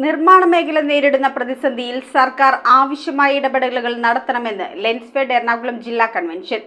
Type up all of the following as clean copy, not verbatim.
നിർമ്മാണ മേഖല നേരിടുന്ന പ്രതിസന്ധിയിൽ സർക്കാർ ആവശ്യമായ ഇടപെടലുകൾ നടത്തണമെന്ന് ലെൻസ്ഫെഡ് എറണാകുളം ജില്ലാ കൺവെൻഷൻ.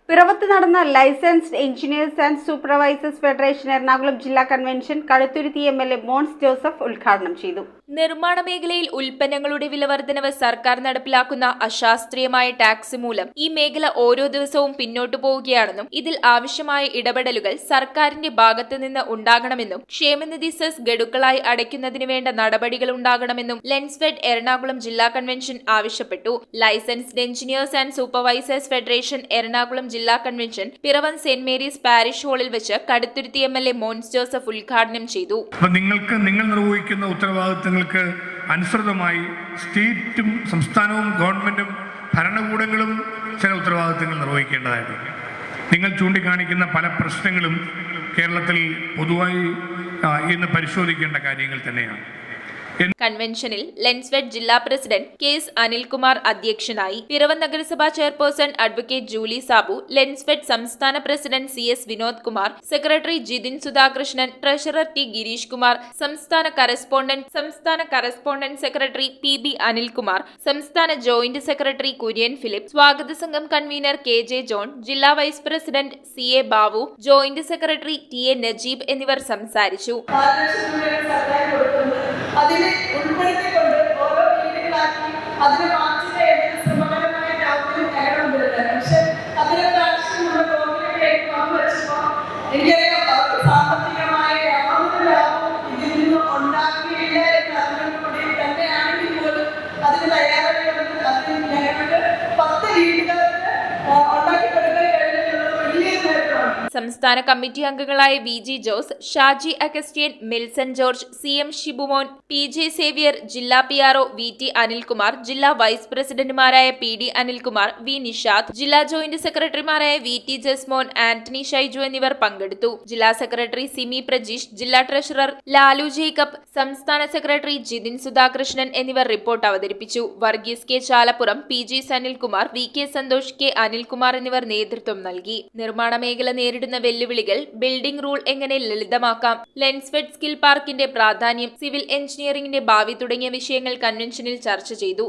പിറവത്ത് നടന്ന licensed engineers and supervisors federation Ernakulam ജില്ലാ കൺവെൻഷൻ കടുത്തുരുത്തി എംഎൽഎ മോൻസ് ജോസഫ് ഉദ്ഘാടനം ചെയ്തു. നിർമ്മാണ മേഖലയിൽ ഉൽപ്പന്നങ്ങളുടെ വിലവർദ്ധനവ് സർക്കാർ നടപ്പിലാക്കുന്ന അശാസ്ത്രീയമായ ടാക്സ് മൂലം ഈ മേഖല ഓരോ ദിവസവും പിന്നോട്ടു പോവുകയാണെന്നും ഇതിൽ ആവശ്യമായ ഇടപെടലുകൾ സർക്കാരിന്റെ ഭാഗത്തുനിന്ന് ഉണ്ടാകണമെന്നും ക്ഷേമനിധി സെസ് ഗഡുക്കളായി അടയ്ക്കുന്നതിന് വേണ്ട നടപടികൾ ഉണ്ടാകണമെന്നും ലെൻസ്ഫെഡ് എറണാകുളം ജില്ലാ കൺവെൻഷൻ ആവശ്യപ്പെട്ടു. Licensed engineers and supervisors federation Ernakulam ജില്ലാ convention Piravom Saint Mary's parish ഹാളിൽ വെച്ച് കടുത്തുരുത്തി എംഎൽഎ മോൻസ് ജോസഫ് ഉദ്ഘാടനം ചെയ്തു. നിങ്ങൾ നിർവഹിക്കുന്ന ഉത്തരവാദിത്തങ്ങൾക്ക് അനുസൃതമായി സ്റ്റേറ്റും സംസ്ഥാനവും ഗവൺമെന്റും ഭരണകൂടങ്ങളും ചില ഉത്തരവാദിത്തങ്ങൾ നിർവഹിക്കേണ്ടതായിട്ടുണ്ട്. നിങ്ങൾ ചൂണ്ടിക്കാണിക്കുന്ന പല പ്രശ്നങ്ങളും കേരളത്തിൽ പൊതുവായി ഇന്ന് പരിശോധിക്കേണ്ട കാര്യങ്ങൾ തന്നെയാണ്. കൺവെൻഷനിൽ ലെൻസ്ഫെഡ് ജില്ലാ പ്രസിഡന്റ് കെ.എസ്. അനിൽകുമാർ അധ്യക്ഷനായി. പിറവം നഗരസഭാ ചെയർപേഴ്സൺ അഡ്വക്കേറ്റ് ജൂലി സാബു, ലെൻസ്ഫെഡ് സംസ്ഥാന president CS. Vinod Kumar, secretary Jithin Sudhakrishnan, treasurer T. Gireesh Kumar, സംസ്ഥാന കറസ്പോണ്ടന്റ് സെക്രട്ടറി പി.ബി. അനിൽകുമാർ, സംസ്ഥാന ജോയിന്റ് സെക്രട്ടറി കുര്യൻ ഫിലിപ്പ്, സ്വാഗത സംഘം കൺവീനർ കെ.ജെ. ജോൺ, ജില്ലാ vice president C A. Babu, joint secretary T A. Najeeb എന്നിവർ സംസാരിച്ചു. അതിനെ ഉൾപ്പെടുത്തിക്കൊണ്ട് ഓരോ വീടുകളാക്കി അതിനെ മാറ്റിന്റെ ശ്രമകരമായ രാജ്യം നേടണമെന്നില്ല. പക്ഷെ അതിനൊക്കെ ആവശ്യം നമ്മുടെ ഗവൺമെന്റിലേക്ക് പങ്കുവച്ചപ്പോൾ എനിക്കറിയാം സാമ്പത്തികമായ യാതൊരു ലാഭവും ഇതിൽ നിന്ന് ഉണ്ടാക്കിയില്ല എന്ന് അറിഞ്ഞുകൂടി തന്നെയാണെങ്കിൽ പോലും അതിന് തയ്യാറെടുക്കുന്നത് അതിന് ഞങ്ങൾക്ക് 10 വീടുകൾക്ക് ഉണ്ടാക്കി കൊടുക്കാൻ കഴിഞ്ഞിട്ടുള്ളത് വലിയ നേട്ടമാണ്. സംസ്ഥാന കമ്മിറ്റി അംഗങ്ങളായ VG. Jose, Shaji Augustine, Milson George, CM. Shibumon, PJ. Xavier, ജില്ലാ പി.ആർ.ഒ വി.ടി. അനിൽകുമാർ, ജില്ലാ വൈസ് പ്രസിഡന്റുമാരായ പി.ഡി. അനിൽകുമാർ, വി. നിഷാദ്, ജില്ലാ ജോയിന്റ് സെക്രട്ടറിമാരായ വി.ടി. ജസ്മോൻ, ആന്റണി ഷൈജു എന്നിവർ പങ്കെടുത്തു. ജില്ലാ സെക്രട്ടറി സിമി പ്രജീഷ്, ജില്ലാ ട്രഷറർ ലാലു ജേക്കബ്, സംസ്ഥാന സെക്രട്ടറി ജിതിൻ സുധാകൃഷ്ണൻ എന്നിവർ റിപ്പോർട്ട് അവതരിപ്പിച്ചു. Varghese K. Chalappuram, P G. Sanilkumar, V. K. Santhosh, K. Anilkumar എന്നിവർ നേതൃത്വം നൽകി. നിർമ്മാണ മേഖല നേരിടുന്ന വെല്ലുവിളികൾ, ബിൽഡിംഗ് റൂൾ എങ്ങനെ ലളിതമാക്കാം, ലെൻസ്ഫെഡ് സ്കിൽ പാർക്കിന്റെ പ്രാധാന്യം, സിവിൽ എഞ്ചിനീയറിംഗിന്റെ ഭാവി തുടങ്ങിയ വിഷയങ്ങൾ കൺവെൻഷനിൽ ചർച്ച ചെയ്തു.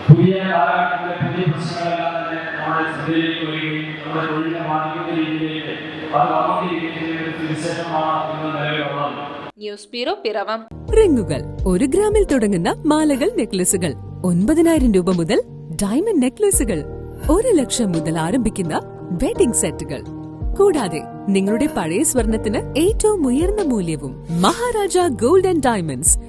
പുതിയ കാലഘട്ടത്തിലെ പുതിയ പ്രശ്നങ്ങളെല്ലാം തന്നെ നമ്മുടെ ശ്രദ്ധയിലേക്ക് വരികയും നമ്മുടെ തൊഴിലിനെ ബാധിക്കുന്ന രീതിയിലേക്ക് അത് വന്നുകൊണ്ടിരിക്കുന്ന വിശേഷമാണ് ഇന്ന് നിലവിലുള്ളത്. News bureau, Piravom. റിങ്ങുകൾ 1 ഗ്രാമിൽ തുടങ്ങുന്ന മാലകൾ, നെക്ലസുകൾ 9,000 രൂപ മുതൽ ഡയമണ്ട് നെക്ലസുകൾ 1 ലക്ഷം മുതൽ ആരംഭിക്കുന്ന വെഡിംഗ് സെറ്റുകൾ, കൂടാതെ നിങ്ങളുടെ പഴയ സ്വർണത്തിന് ഏറ്റവും ഉയർന്ന മൂല്യവും മഹാരാജ ഗോൾഡ് ആൻഡ് ഡയമണ്ട്സ്